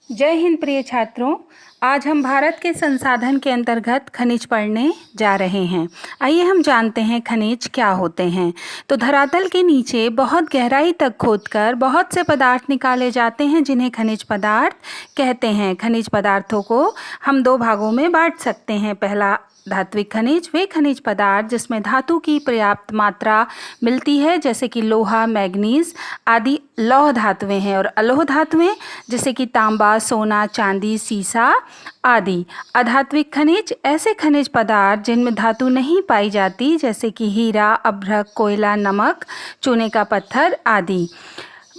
जय हिंद प्रिय छात्रों। आज हम भारत के संसाधन के अंतर्गत खनिज पढ़ने जा रहे हैं। आइए हम जानते हैं खनिज क्या होते हैं। तो धरातल के नीचे बहुत गहराई तक खोदकर बहुत से पदार्थ निकाले जाते हैं जिन्हें खनिज पदार्थ कहते हैं। खनिज पदार्थों को हम दो भागों में बांट सकते हैं। पहला धात्विक खनिज, वे खनिज पदार्थ जिसमें धातु की पर्याप्त मात्रा मिलती है जैसे कि लोहा, मैग्नीज आदि लौह धातुएं हैं। और अलोह धातुएं जैसे कि तांबा, सोना, चांदी, सीसा आदि। अधात्विक खनिज ऐसे खनिज पदार्थ जिनमें धातु नहीं पाई जाती जैसे कि हीरा, अभ्रक, कोयला, नमक, चूने का पत्थर आदि।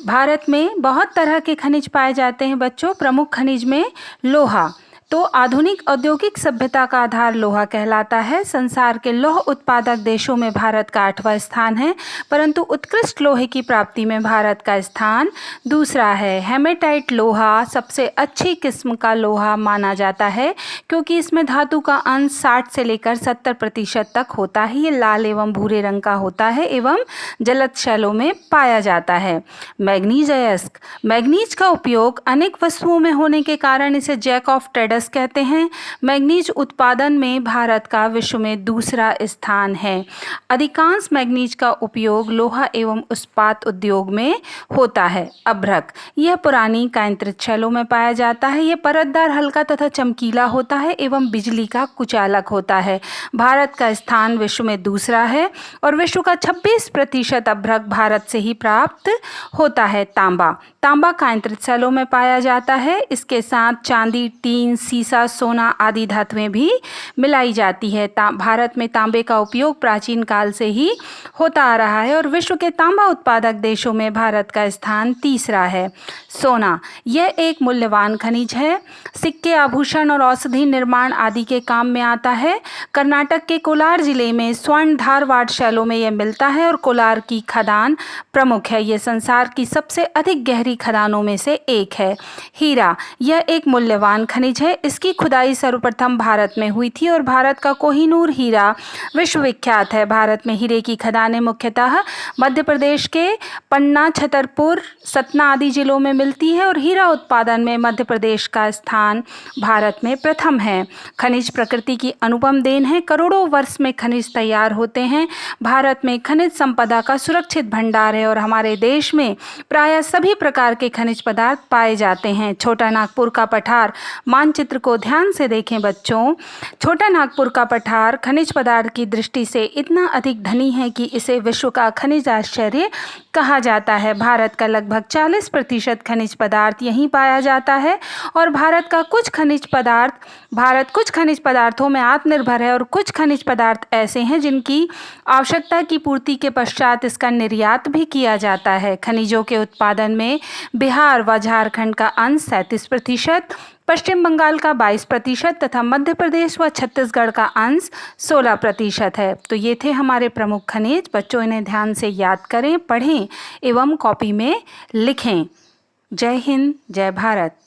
भारत में बहुत तरह के खनिज पाए जाते हैं बच्चों। प्रमुख खनिज में लोहा, तो आधुनिक औद्योगिक सभ्यता का आधार लोहा कहलाता है। संसार के लौह उत्पादक देशों में भारत का 8वां स्थान है, परंतु उत्कृष्ट लोहे की प्राप्ति में भारत का स्थान दूसरा है। हेमेटाइट लोहा सबसे अच्छी किस्म का लोहा माना जाता है क्योंकि इसमें धातु का अंश 60 से लेकर 70% तक होता है। ये लाल एवं भूरे रंग का होता है एवं जलद शैलों में पाया जाता है। मैग्नीज अयस्क, मैग्नीज का उपयोग अनेक वस्तुओं में होने के कारण इसे जैक ऑफ ट्रेडर्स कहते हैं। मैग्नीज उत्पादन में भारत का विश्व में दूसरा स्थान है। अधिकांश मैग्नीज का उपयोग लोहा एवं इस्पात उद्योग में होता है। अभ्रक, यह पुरानी कायंत्रित शैलों में पाया जाता है। यह परतदार, हल्का तथा चमकीला होता है एवं बिजली का कुचालक होता है। भारत का स्थान विश्व में दूसरा है और विश्व का 26% अभ्रक भारत से ही प्राप्त होता है। तांबा, तांबा कायंत्रित शैलों में पाया जाता है। इसके साथ चांदी, टीन, सीसा, सोना आदि धातुएं भी मिलाई जाती है। भारत में तांबे का उपयोग प्राचीन काल से ही होता आ रहा है और विश्व के तांबा उत्पादक देशों में भारत का स्थान तीसरा है। सोना, यह एक मूल्यवान खनिज है। सिक्के, आभूषण और औषधि निर्माण आदि के काम में आता है। कर्नाटक के कोलार जिले में स्वर्ण धारवाड़ शैलों में यह मिलता है और कोलार की खदान प्रमुख है। यह संसार की सबसे अधिक गहरी खदानों में से एक है। हीरा, यह एक मूल्यवान खनिज है। इसकी खुदाई सर्वप्रथम भारत में हुई थी और भारत का कोहिनूर हीरा विश्वविख्यात है। भारत में हीरे की खदानें मुख्यतः मध्य प्रदेश के पन्ना, छतरपुर, सतना आदि जिलों में मिलती है और हीरा उत्पादन में मध्य प्रदेश का स्थान भारत में प्रथम है। खनिज प्रकृति की अनुपम देन है। करोड़ों वर्ष में खनिज तैयार होते हैं। भारत में खनिज संपदा का सुरक्षित भंडार है और हमारे देश में प्रायः सभी प्रकार के खनिज पदार्थ पाए जाते हैं। छोटा नागपुर का पठार मानचित्र को ध्यान से देखें बच्चों। छोटा नागपुर का पठार खनिज पदार्थ की दृष्टि से इतना अधिक धनी है कि इसे विश्व का खनिज आश्चर्य कहा जाता है। भारत का लगभग 40% खनिज पदार्थ यहीं पाया जाता है और भारत कुछ खनिज पदार्थों में आत्मनिर्भर है और कुछ खनिज पदार्थ ऐसे हैं जिनकी आवश्यकता की पूर्ति के पश्चात इसका निर्यात भी किया जाता है। खनिजों के उत्पादन में बिहार व झारखंड का अंश 37%, पश्चिम बंगाल का 22% तथा मध्य प्रदेश व छत्तीसगढ़ का अंश 16% है। तो ये थे हमारे प्रमुख खनिज। बच्चों इन्हें ध्यान से याद करें, पढ़ें एवं कॉपी में लिखें। जय हिंद, जय भारत।